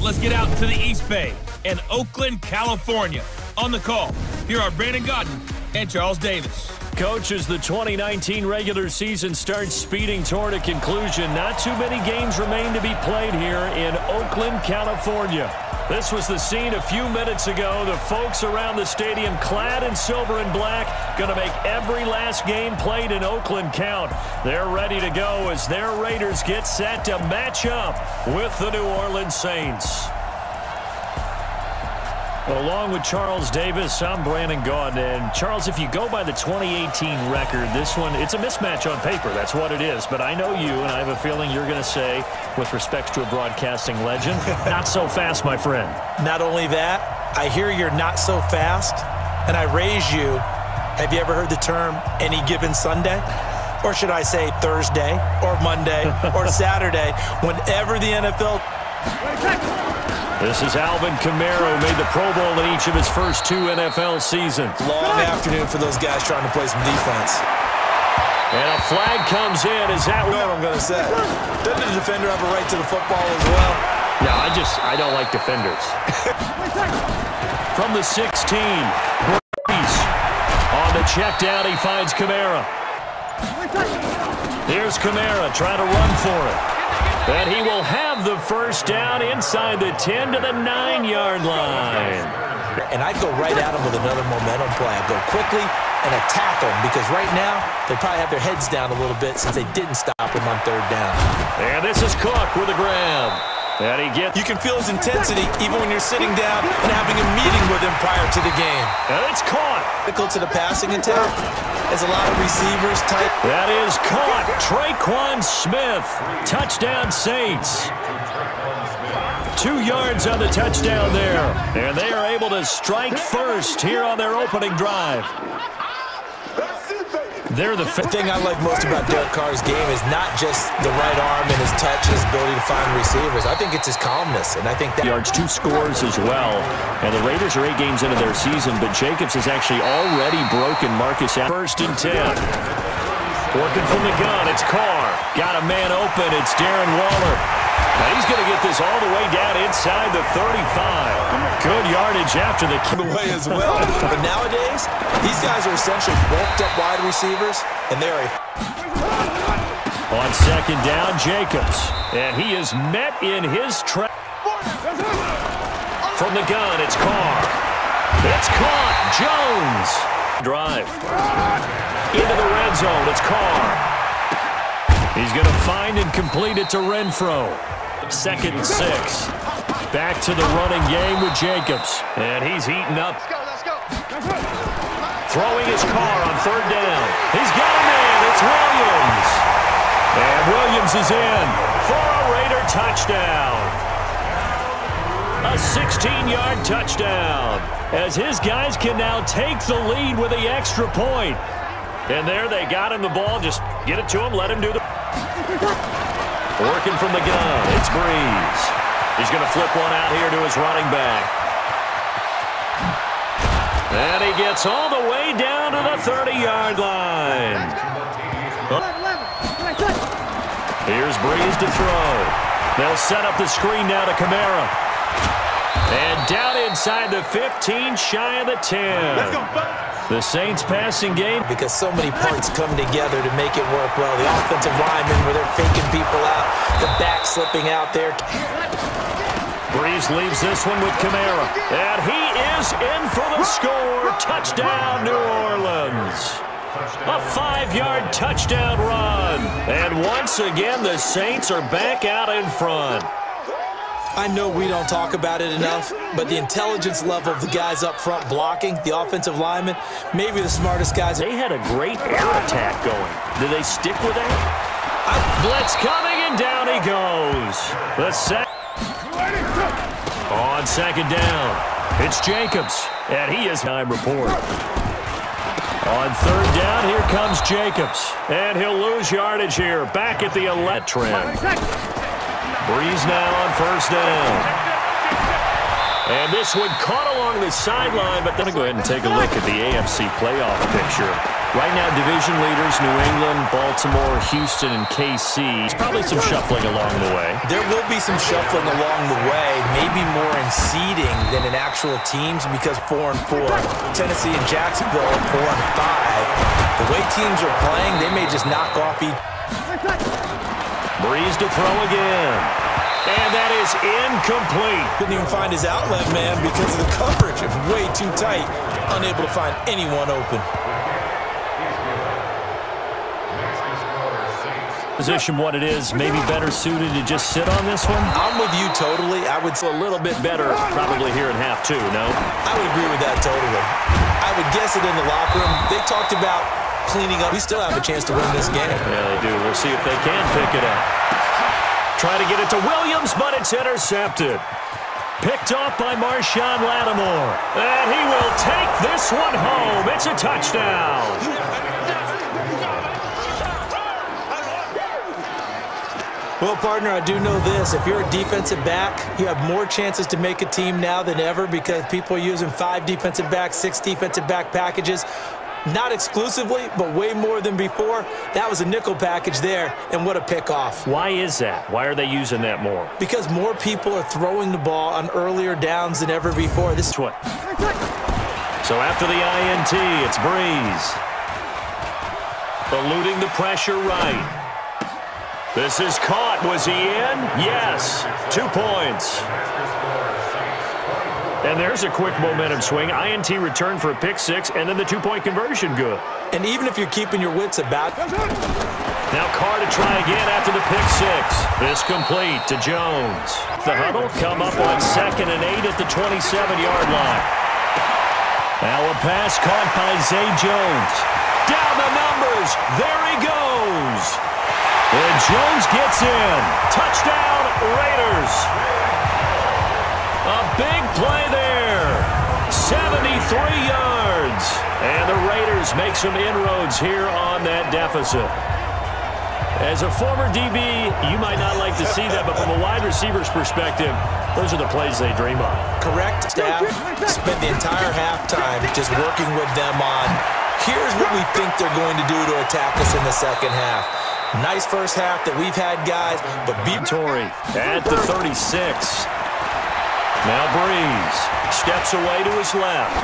let's get out to the East Bay in Oakland, California. On the call, here are Brandon Gaudin and Charles Davis. Coach, as the 2019 regular season starts speeding toward a conclusion, not too many games remain to be played here in Oakland, California. This was the scene a few minutes ago. The folks around the stadium clad in silver and black going to make every last game played in Oakland count. They're ready to go as their Raiders get set to match up with the New Orleans Saints. Along with Charles Davis, I'm Brandon Gaudin. And Charles, if you go by the 2018 record, this one, it's a mismatch on paper. That's what it is. But I know you, and I have a feeling you're going to say, with respect to a broadcasting legend, not so fast, my friend. Not only that, I hear you're not so fast, and I raise you. Have you ever heard the term any given Sunday? Or should I say Thursday, or Monday, or Saturday, whenever the NFL... This is Alvin Kamara, who made the Pro Bowl in each of his first 2 NFL seasons. Long afternoon for those guys trying to play some defense. And a flag comes in. Is that what I'm going to say? Doesn't the defender have a right to the football as well? No, I don't like defenders. From the 16, Breeze. On the check down, he finds Kamara. Here's Kamara trying to run for it. And he will have the first down inside the 10 to the 9-yard line. And I'd go right at him with another momentum play. I'd go quickly and attack them because right now they probably have their heads down a little bit since they didn't stop him on 3rd down. And this is Cook with a grab. And he gets... You can feel his intensity even when you're sitting down and having a meeting with him prior to the game. And it's caught. Critical to the passing attack. There's a lot of receivers tight. That is caught. Traquan Smith. Touchdown Saints. 2 yards on the touchdown there. And they are able to strike first here on their opening drive. The thing I like most about Derek Carr's game is not just the right arm and his touch and his ability to find receivers. I think it's his calmness, and I think that... Yards, 2 scores as well. And the Raiders are 8 games into their season, but Jacobs has actually already broken Marcus out. 1st and 10. Working from the gun, it's Carr. Got a man open, it's Darren Waller. Now he's going to get this all the way down inside the 35. Good yardage after the away as well. But nowadays, these guys are essentially bulked up wide receivers, and they're on 2nd down, Jacobs. And he is met in his trap. From the gun, it's Carr. It's caught. Jones. Drive. Into the red zone, it's Carr. He's going to find and complete it to Renfro. 2nd and 6. Back to the running game with Jacobs. And he's heating up. Let's go. Throwing his Carr on 3rd down. He's got him in. It's Williams. And Williams is in for a Raider touchdown. A 16-yard touchdown. As his guys can now take the lead with the extra point. And there they got him the ball. Just get it to him. Let him do the... Working from the gun, it's Breeze. He's going to flip one out here to his running back. And he gets all the way down to the 30-yard line. Here's Breeze to throw. They'll set up the screen now to Kamara. And down inside the 15, shy of the 10. Let's go. The Saints passing game. Because so many parts come together to make it work well. The offensive linemen where they're faking people out. The back slipping out there. Breeze leaves this one with Kamara. And he is in for the score. Touchdown, New Orleans. A 5-yard touchdown run. And once again, the Saints are back out in front. I know we don't talk about it enough, but the intelligence level of the guys up front blocking, the offensive linemen, maybe the smartest guys. They had a great air attack going. Did they stick with that? Blitz coming, and down he goes. On 2nd down, it's Jacobs, and he is time report. On 3rd down, here comes Jacobs, and he'll lose yardage here. Back at the 11 trend. Breeze now on 1st down. And this one caught along the sideline, but then go ahead and take a look at the AFC playoff picture. Right now, division leaders, New England, Baltimore, Houston, and KC. There's probably some shuffling along the way. There will be some shuffling along the way. Maybe maybe more in seeding than in actual teams because 4-4. Tennessee and Jacksonville are 4-5. The way teams are playing, they may just knock off each. Breeze to throw again. And that is incomplete. Couldn't even find his outlet man because of the coverage. It's way too tight. Unable to find anyone open. Position what it is, maybe better suited to just sit on this one? I'm with you totally. I would say A little bit better probably here in half two, no? I would agree with that totally. I would guess it in the locker room. They talked about cleaning up. We still have a chance to win this game. Yeah, they do. We'll see if they can pick it up. Try to get it to Williams, but it's intercepted. Picked off by Marshawn Lattimore. And he will take this one home. It's a touchdown. Well, partner, I do know this. If you're a defensive back, you have more chances to make a team now than ever because people are using 5 defensive backs, 6 defensive back packages. Not exclusively, but way more than before. That was a nickel package there, and what a pickoff. Why is that? Why are they using that more? Because more people are throwing the ball on earlier downs than ever before. This is what. So after the INT, it's Breeze. Eluding the pressure right. This is caught. Was he in? Yes. 2 points. And there's a quick momentum swing. INT return for a pick 6, and then the 2-point conversion good. And even if you're keeping your wits about. Now Carr to try again after the pick 6. This complete to Jones. The huddle come up on 2nd and 8 at the 27-yard line. Now a pass caught by Zay Jones. Down the numbers. There he goes. And Jones gets in. Touchdown, Raiders. A big play there. 73 yards. And the Raiders make some inroads here on that deficit. As a former DB, you might not like to see that, but from a wide receiver's perspective, those are the plays they dream of. Correct. Staff spent the entire halftime just working with them on, here's what we think they're going to do to attack us in the second half. Nice first half that we've had, guys, but Tory at the 36. Now Breeze steps away to his left.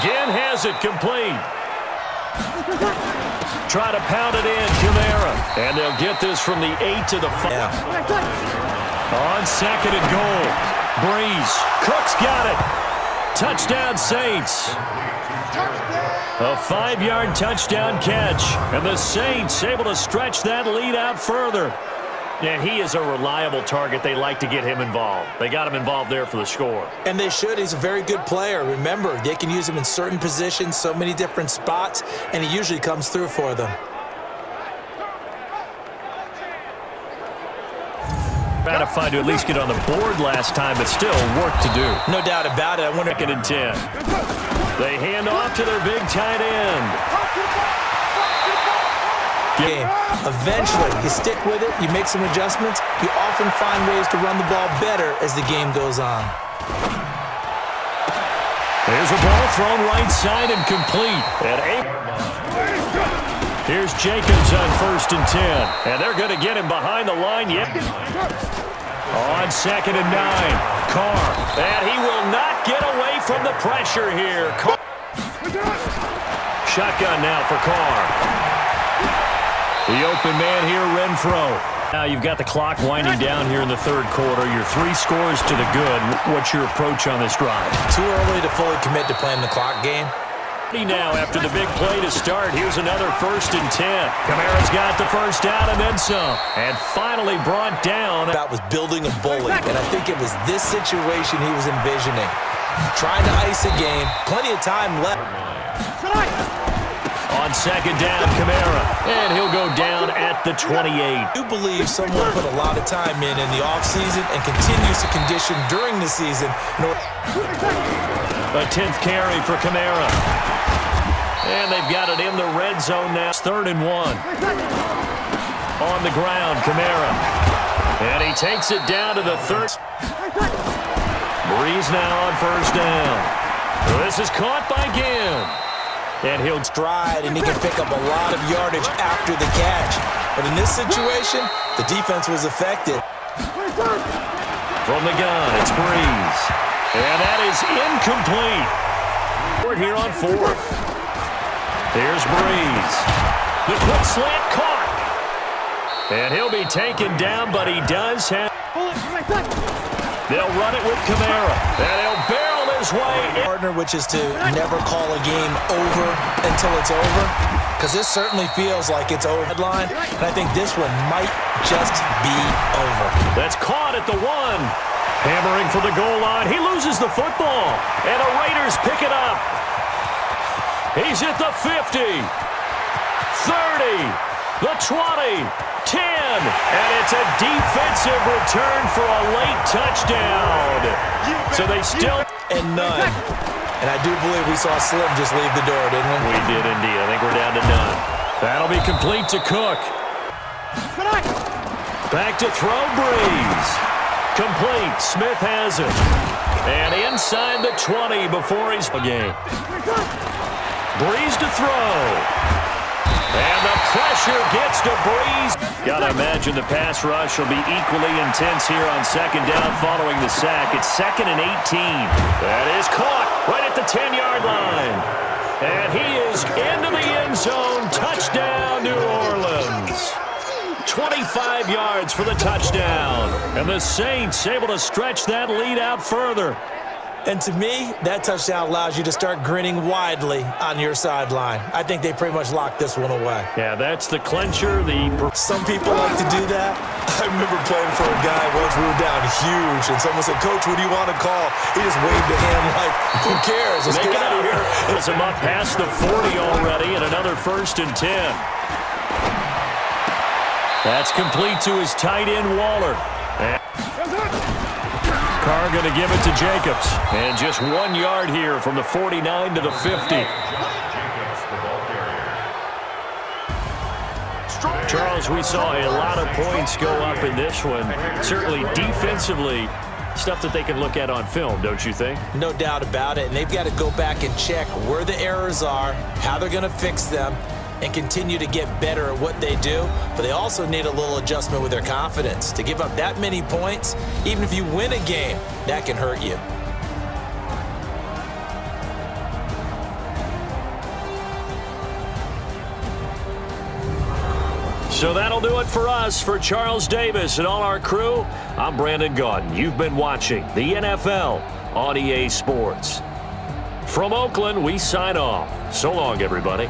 Again has it complete. Try to pound it in, Kamara. And they'll get this from the 8 to the 5. Yeah. On 2nd and goal. Breeze. Cook's got it. Touchdown, Saints. A 5-yard touchdown catch. And the Saints able to stretch that lead out further. And he is a reliable target. They like to get him involved. They got him involved there for the score. And they should. He's a very good player. Remember, they can use him in certain positions, so many different spots, and he usually comes through for them. Gratified to at least get on the board last time, but still work to do. No doubt about it. I wonder. 2nd and 10. They hand off to their big tight end. Game. Eventually, you stick with it, you make some adjustments, you often find ways to run the ball better as the game goes on. There's a ball thrown right side and complete. At 8. Here's Jacobs on 1st and 10. And they're going to get him behind the line yet. On 2nd and 9. Carr. And he will not get away from the pressure here. Shotgun now for Carr. The open man here, Renfro. Now you've got the clock winding down here in the 3rd quarter. Your 3 scores to the good. What's your approach on this drive? Too early to fully commit to playing the clock game. Now after the big play to start, here's another 1st and 10. Kamara's got the first down and then some. And finally brought down. That was building a bully, and I think it was this situation he was envisioning. Trying to ice a game. Plenty of time left. On 2nd down, Kamara. And he'll go down at the 28. I do believe someone put a lot of time in the offseason and continues to condition during the season. A 10th carry for Kamara. And they've got it in the red zone now. 3rd and 1. On the ground, Kamara. And he takes it down to the 3rd. Breeze now on 1st down. This is caught by Ginn. And he'll stride, and he can pick up a lot of yardage after the catch. But in this situation, the defense was effective. From the gun, it's Breeze. And that is incomplete. We're here on fourth. Here's Breeze. The quick slant caught. And he'll be taken down, but he does have... They'll run it with Kamara. And he'll barrel his way in. Partner, which is to never call a game over until it's over, because this certainly feels like it's over. Headline, and I think this one might just be over. That's caught at the 1. Hammering for the goal line. He loses the football. And the Raiders pick it up. He's at the 50. 30. The 20. 10. And it's a defensive return for a late touchdown. So they still... And none. And I do believe we saw Slim just leave the door, didn't we? We did indeed. I think we're down to none. That'll be complete to Cook. Back to throw, Breeze. Complete. Smith has it. And inside the 20 before he's a game. Breeze to throw. And the pressure gets to Breeze. Gotta imagine the pass rush will be equally intense here on second down following the sack. It's 2nd and 18. That is caught right at the 10-yard line. And he is into the end zone. Touchdown, New Orleans. 25 yards for the touchdown. And the Saints able to stretch that lead out further. And to me, that touchdown allows you to start grinning widely on your sideline. I think they pretty much locked this one away. Yeah, that's the clincher. Some people like to do that. I remember playing for a guy once we were down huge, and someone said, "Coach, what do you want to call?" He just waved a hand like, who cares? Let's get out of here. Puts him up past the 40 already, and another 1st and 10. That's complete to his tight end, Waller. Carr going to give it to Jacobs. And just 1 yard here from the 49 to the 50. Charles, we saw a lot of points go up in this one. Certainly defensively, stuff that they can look at on film, don't you think? No doubt about it. And they've got to go back and check where the errors are, how they're going to fix them, and continue to get better at what they do. But they also need a little adjustment with their confidence. To give up that many points, even if you win a game, that can hurt you. So that'll do it for us. For Charles Davis and all our crew, I'm Brandon Gaudin. You've been watching the NFL on EA Sports. From Oakland, we sign off. So long, everybody.